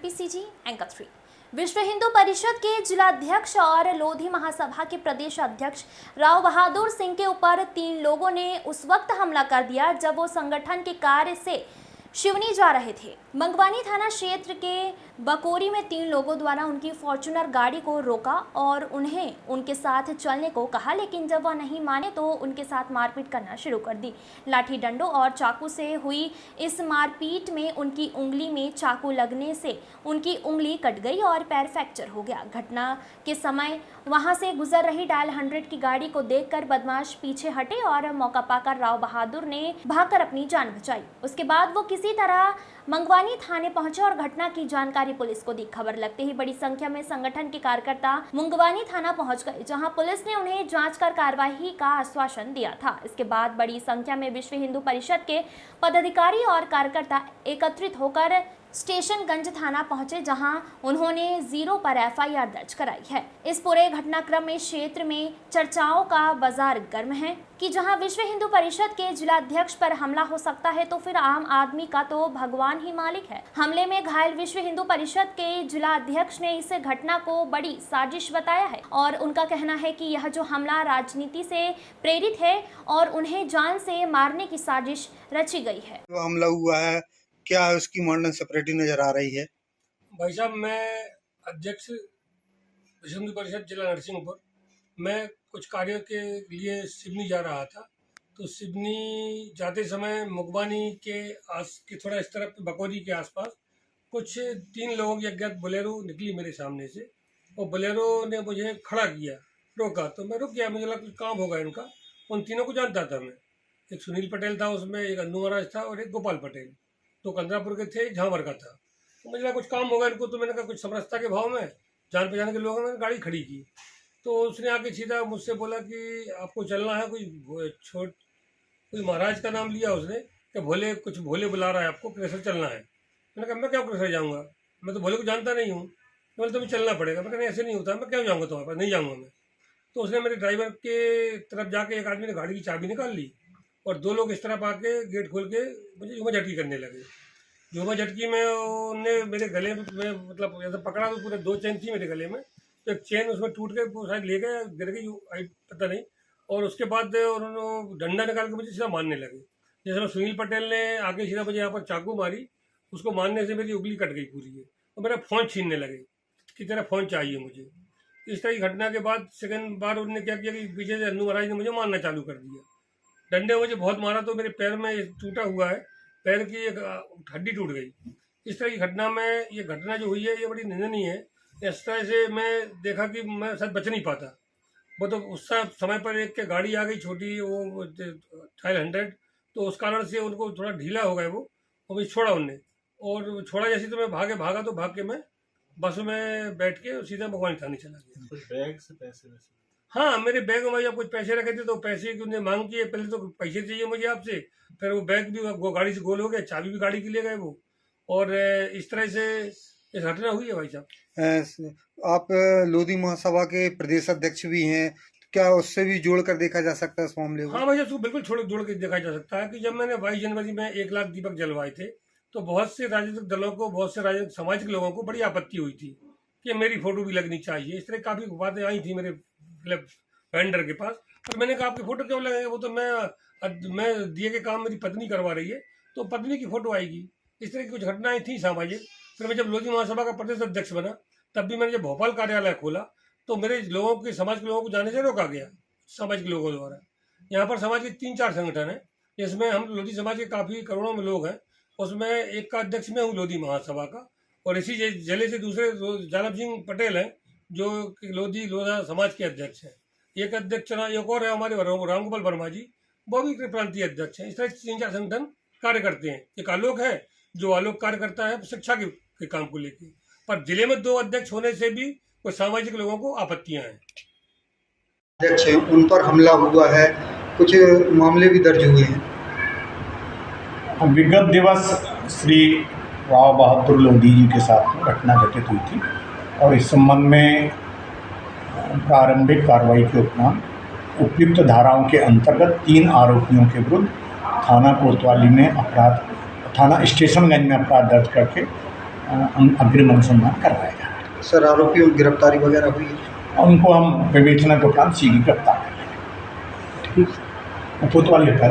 MPCG anchor 3। विश्व हिंदू परिषद के जिलाध्यक्ष और लोधी महासभा के प्रदेश अध्यक्ष राव बहादुर सिंह के ऊपर 3 लोगों ने उस वक्त हमला कर दिया जब वो संगठन के कार्य से शिवनी जा रहे थे। मंगवानी थाना क्षेत्र के बकोरी में 3 लोगों द्वारा उनकी फॉर्च्यूनर गाड़ी को रोका और उन्हें उनके साथ चलने को कहा, लेकिन जब वह नहीं माने तो उनके साथ मारपीट करना शुरू कर दी। लाठी डंडों और चाकू से हुई इस मारपीट में उनकी उंगली में चाकू लगने से उनकी उंगली कट गई और पैर फ्रैक्चर हो गया। घटना के समय वहां से गुजर रही डायल 100 की गाड़ी को देखकर बदमाश पीछे हटे और मौका पाकर राव बहादुर ने भागकर अपनी जान बचाई। उसके बाद वो किसी तरह मंगवानी थाने पहुंचे और घटना की जानकारी पुलिस को दी। खबर लगते ही बड़ी संख्या में संगठन के कार्यकर्ता मंगवानी थाना पहुंच गए, जहां पुलिस ने उन्हें जांच कर कार्रवाई का आश्वासन दिया था। इसके बाद बड़ी संख्या में विश्व हिंदू परिषद के पदाधिकारी और कार्यकर्ता एकत्रित होकर स्टेशनगंज थाना पहुंचे, जहां उन्होंने 0 पर FIR दर्ज कराई है। इस पूरे घटनाक्रम में क्षेत्र में चर्चाओं का बाजार गर्म है कि जहां विश्व हिंदू परिषद के जिलाध्यक्ष पर हमला हो सकता है तो फिर आम आदमी का तो भगवान ही मालिक है। हमले में घायल विश्व हिंदू परिषद के जिलाध्यक्ष ने इस घटना को बड़ी साजिश बताया है और उनका कहना है कि यह जो हमला राजनीति से प्रेरित है और उन्हें जान से मारने की साजिश रची गई है। जो हमला हुआ है, क्या है उसकी मॉडर्न सेपरेटी नजर आ रही है? भाई साहब, मैं अध्यक्ष विश्व हिंदू परिषद जिला नरसिंहपुर, मैं कुछ कार्यों के लिए सिवनी जा रहा था। तो सिवनी जाते समय मुगबानी के थोड़ा इस तरफ बकोरी के आसपास कुछ 3 लोगों की अज्ञात बोलेरो निकली मेरे सामने से और बोलेरो ने मुझे खड़ा किया, रोका। तो मैं रुक गया, मुझे लगा कुछ काम होगा इनका। उन तीनों को जानता था मैं, एक सुनील पटेल था उसमें, एक अन्नू महाराज था और एक गोपाल पटेल, 2 कंदरापुर के थे, झांवर का था। तो मुझे लगा कुछ काम होगा इनको। तो मैंने कहा कुछ समरसता के भाव में, जान पहचान के लोगों ने गाड़ी खड़ी की। तो उसने आके सीधा मुझसे बोला कि आपको चलना है, कोई महाराज का नाम लिया उसने कि भोले बुला रहा है आपको, क्रेसर चलना है। मैंने कहा मैं क्या क्रेसर जाऊँगा, मैं तो भोले को जानता नहीं हूँ। बोले तुम्हें चलना पड़ेगा। मैं कहना ऐसे नहीं होता, मैं क्यों जाऊँगा तुम्हारे पास, नहीं जाऊँगा मैं। तो उसने मेरे ड्राइवर के तरफ जाके एक आदमी ने गाड़ी की चाबी निकाल ली और 2 लोग इस तरफ आके गेट खोल के मुझे झूमा झटकी करने लगे। झूमा झटकी में उन्होंने मेरे गले में मतलब ऐसा पकड़ा तो पूरे 2 चेन थी मेरे गले में। तो एक चेन उसमें टूट के शायद ले गए, गिर गई, पता नहीं। और उसके बाद उन्होंने डंडा निकाल के मुझे सीधा मारने लगे। जैसे सुनील पटेल ने आके सीधा मुझे यहाँ पर चाकू मारी, उसको मारने से मेरी उंगली कट गई पूरी है और मेरा फ़ोन छीनने लगे कि तेरा फ़ोन चाहिए मुझे। इस तरह की घटना के बाद सेकंड बार उन्होंने क्या किया कि पीछे से अन्नू महाराज ने मुझे मारना चालू कर दिया। डंडे मुझे बहुत मारा तो मेरे पैर में टूटा हुआ है, पैर की एक हड्डी टूट गई। इस तरह की घटना में ये घटना जो हुई है ये बड़ी निंदनीय है। इस तरह से मैं देखा कि मैं शायद बच नहीं पाता। वो तो उस समय पर एक के गाड़ी आ गई छोटी, वो डायल 100, तो उस कारण से उनको थोड़ा ढीला हो गए वो, और मुझे छोड़ा उनने। और छोड़ा जैसे तो मैं भागा तो भाग के मैं बस में बैठ के सीधा भगवान थाने चला गया। कुछ बैग से पैसे वैसे? हाँ, मेरे बैग में जब कुछ पैसे रखे थे तो पैसे की उन्हें मांग की है। पहले तो पैसे चाहिए मुझे आपसे, फिर वो बैग भी वो गाड़ी से गोल हो गया, चाबी भी गाड़ी की ले गए वो। और इस तरह से इस घटना हुई है भाई साहब। आप लोधी महासभा के प्रदेश अध्यक्ष भी हैं, तो क्या उससे भी जोड़ कर देखा जा सकता है इस मामले को? हाँ भाई साहब, उसको बिल्कुल जोड़ के देखा जा सकता है कि जब मैंने 22 जनवरी में 1 लाख दीपक जलवाए थे तो बहुत से राजनीतिक दलों को, बहुत से राजनीतिक सामाजिक लोगों को बड़ी आपत्ति हुई थी कि मेरी फोटो भी लगनी चाहिए। इस तरह काफ़ी बातें आई थी मेरे वेंडर के पास। पर मैंने कहा आपकी फ़ोटो क्यों लगेंगे, वो तो मैं दिए के काम मेरी पत्नी करवा रही है तो पत्नी की फ़ोटो आएगी। इस तरह की कुछ घटनाएं थी सामाजिक। फिर मैं जब लोधी महासभा का प्रदेश अध्यक्ष बना तब भी मैंने जब भोपाल कार्यालय खोला तो मेरे लोगों के, समाज के लोगों को जाने से रोका गया सामाजिक लोगों द्वारा। यहाँ पर समाज के 3-4 संगठन हैं, जिसमें हम लोधी समाज के काफ़ी करोड़ों में लोग हैं। उसमें एक का अध्यक्ष मैं हूँ लोधी महासभा का, और इसी जिले से दूसरे जानब सिंह पटेल हैं जो लोधा समाज के अध्यक्ष हैं। एक अध्यक्ष एक और है हमारे रामगोपाल वर्मा जी, वो भी प्रांतीय अध्यक्ष हैं। इस तरह 3-4 संगठन कार्य करते हैं। एक आलोक है जो आलोक कार्य करता है शिक्षा के काम को लेकर, पर जिले में 2 अध्यक्ष होने से भी कुछ सामाजिक लोगों को आपत्तियां हैं। अध्यक्ष हैं, उन पर हमला हुआ है, कुछ मामले भी दर्ज हुए हैं। विगत दिवस श्री राव बहादुर लोधी जी के साथ घटना घटित हुई थी और इस संबंध में प्रारंभिक कार्रवाई के उपरांत उपयुक्त धाराओं के अंतर्गत 3 आरोपियों के विरुद्ध थाना कोतवाली में थाना स्टेशनगंज में अपराध दर्ज करके अग्रिम अनुसंधान करवाया जा रहा है। सर आरोपियों की गिरफ्तारी वगैरह हुई है? और उनको हम विवेचना के उपरांत शीघ्र गिरफ्तार करेंगे। कोतवाली हत्या